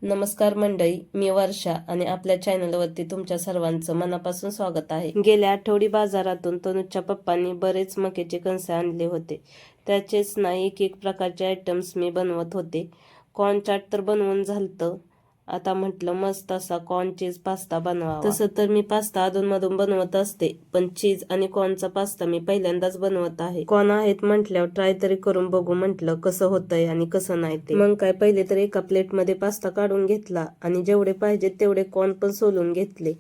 नमस्कार मंडळी, मी वर्षा आणि आपल्या चॅनलवरती तुमच्या सर्वांचं मनापासून स्वागत आहे. गेल्या आठवडी बाजारातून तनुजच्या पप्पांनी बरेच मक्याचे कणसे आणले होते. त्याचेच ना एक प्रकारचे आयटम्स मी बनवत होते. कॉर्न चाट तर बनवून झालतं. आता म्हटलं मस्त असा कॉर्न चीज पास्ता बनवावा. तसं तर मी पास्ता अधूनमधून बनवत असते, पण चीज आणि कॉर्नचा पास्ता मी पहिल्यांदाच बनवत आहे. कॉर्न आहेत म्हटल्यावर ट्राय तरी करून बघू म्हटलं कसं होतंय आणि कसं नाही ते. मग काय, पहिले तर एका प्लेटमध्ये पास्ता काढून घेतला आणि जेवढे पाहिजे तेवढे कॉर्न पण सोलून घेतले.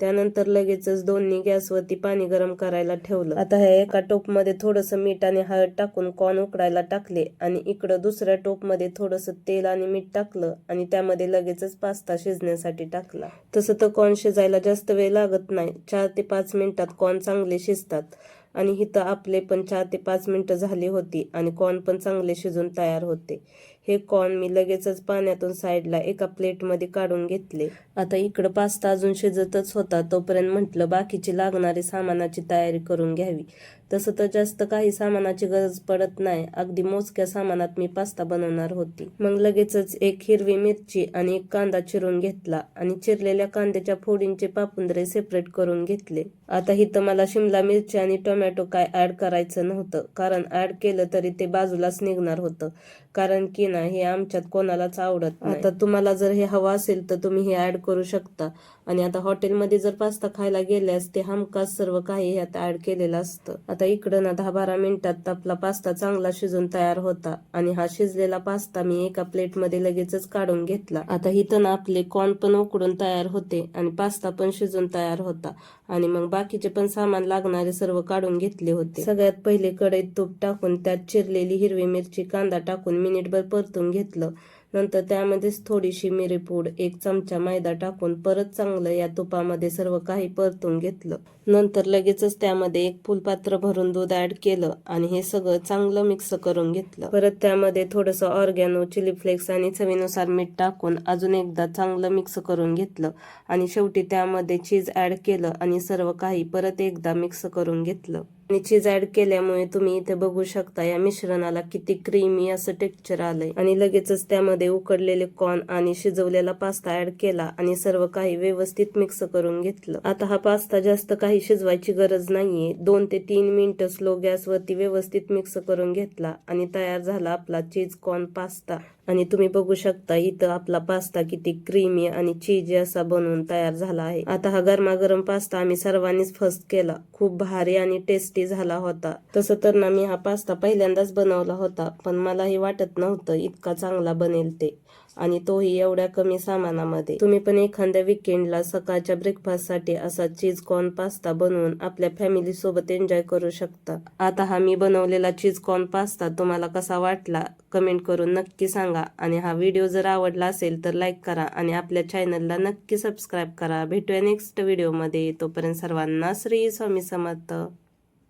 त्यानंतर लगेचच दोन्ही गॅसवरती पाणी गरम करायला ठेवलं. आता ह्या एका टोपमध्ये थोडंसं मीठ आणि हळद टाकून कॉर्न उकडायला टाकले आणि इकडं दुसऱ्या टोपमध्ये थोडंसं तेल आणि मीठ टाकलं आणि त्यामध्ये लगेचच पास्ता शिजण्यासाठी टाकला. तसं तर कॉर्न शिजायला जास्त वेळ लागत नाही. 4 ते 5 मिनिटात कॉर्न चांगले शिजतात आणि इथं आपले पण 4 ते 5 मिनिटं झाली होती आणि कॉर्न पण चांगले शिजून तयार होते. हे कॉर्न मी लगेचच पाण्यातून साईडला एका प्लेटमध्ये काढून घेतले. आता इकडं पास्ता अजून शिजतच होता, तोपर्यंत म्हटलं बाकीची लागणारी सामानाची तयारी करून घ्यावी. तसं तर जास्त काही सामानाची गरज पडत नाही, अगदी मोजक्या सामानात मी पास्ता बनवणार होती. मग लगेचच एक हिरवी मिरची आणि एक कांदा चिरून घेतला आणि चिरलेल्या कांद्याच्या फोडींचे पापुंद्रे सेपरेट करून घेतले. आता इथं मला शिमला मिरची आणि टोमॅटो काय ऍड करायचं नव्हतं, कारण ऍड केलं तरी ते बाजूलाच निघणार होतं, कारण की ना हे आमच्यात कोणालाच आवडत नाही. आता तुम्हाला जर हे हवं असेल तर तुम्ही हे ऍड करू शकता. आणि आता हॉटेलमध्ये जर पास्ता खायला गेल्यास ते हमखास सर्व काही ह्यात ऍड केलेलं असतं. आता इकडं ना 10-12 मिनिटात आपला पास्ता चांगला शिजून तयार होता आणि हा शिजलेला पास्ता मी एका प्लेटमध्ये लगेचच काढून घेतला. आता इथं ना आपले कॉर्न पण उकडून तयार होते आणि पास्ता पण शिजून तयार होता आणि मग बाकीचे पण सामान लागणारे सर्व काढून घेतले होते. सगळ्यात पहिले कढईत तूप टाकून त्यात चिरलेली हिरवी मिरची, कांदा टाकून मिनिटभर परतून घेतलं. नंतर त्यामध्येच थोडीशी मिरीपूड, 1 चमचा मैदा टाकून परत चांगलं या तुपामध्ये सर्व काही परतून घेतलं. नंतर लगेचच त्यामध्ये 1 फुलपात्र भरून दूध ऍड केलं आणि हे सगळं चांगलं मिक्स करून घेतलं. परत त्यामध्ये थोडंसं ऑर्गॅनो, चिली फ्लेक्स आणि चवीनुसार मीठ टाकून अजून एकदा चांगलं मिक्स करून घेतलं आणि शेवटी त्यामध्ये चीज ऍड केलं आणि सर्व काही परत एकदा मिक्स करून घेतलं. आणि चीज ऍड केल्यामुळे तुम्ही इथे बघू शकता या मिश्रणाला किती क्रीमी असं टेक्स्चर आलंय. आणि लगेचच त्यामध्ये उकडलेले कॉर्न आणि शिजवलेला पास्ता ऍड केला आणि सर्व काही व्यवस्थित मिक्स करून घेतलं. आता हा पास्ता जास्त काही शिजवायची गरज नाहीये. 2 ते 3 मिनिटं स्लो गॅसवरती व्यवस्थित मिक्स करून घेतला आणि तयार झाला आपला चीज कॉर्न पास्ता. आणि तुम्ही बघू शकता इथं आपला पास्ता किती क्रीमी आणि चीजी असा बनवून तयार झाला आहे. आता हा गरमागरम पास्ता आम्ही सर्वांनीच फर्स्ट केला. खूप भारी आणि टेस्टी झाला होता. तसं तर ना मी हा पास्ता पहिल्यांदाच बनवला होता, पण मलाही वाटत नव्हतं इतका चांगला बनेल ते, आणि तोही एवढ्या कमी सामानामध्ये. तुम्ही पण एखाद्या विकेंडला सकाळच्या ब्रेकफास्टसाठी असा चीज कॉर्न पास्ता बनवून आपल्या फॅमिली सोबत एन्जॉय करू शकता. आता हा मी बनवलेला चीज कॉर्न पास्ता तुम्हाला कसा वाटला कमेंट करून नक्की सांगा. आणि हा व्हिडिओ जर आवडला असेल तर लाईक करा आणि आपल्या चॅनलला नक्की सबस्क्राईब करा. भेटूया नेक्स्ट व्हिडिओमध्ये. तोपर्यंत सर्वांना श्री स्वामी समर्थ.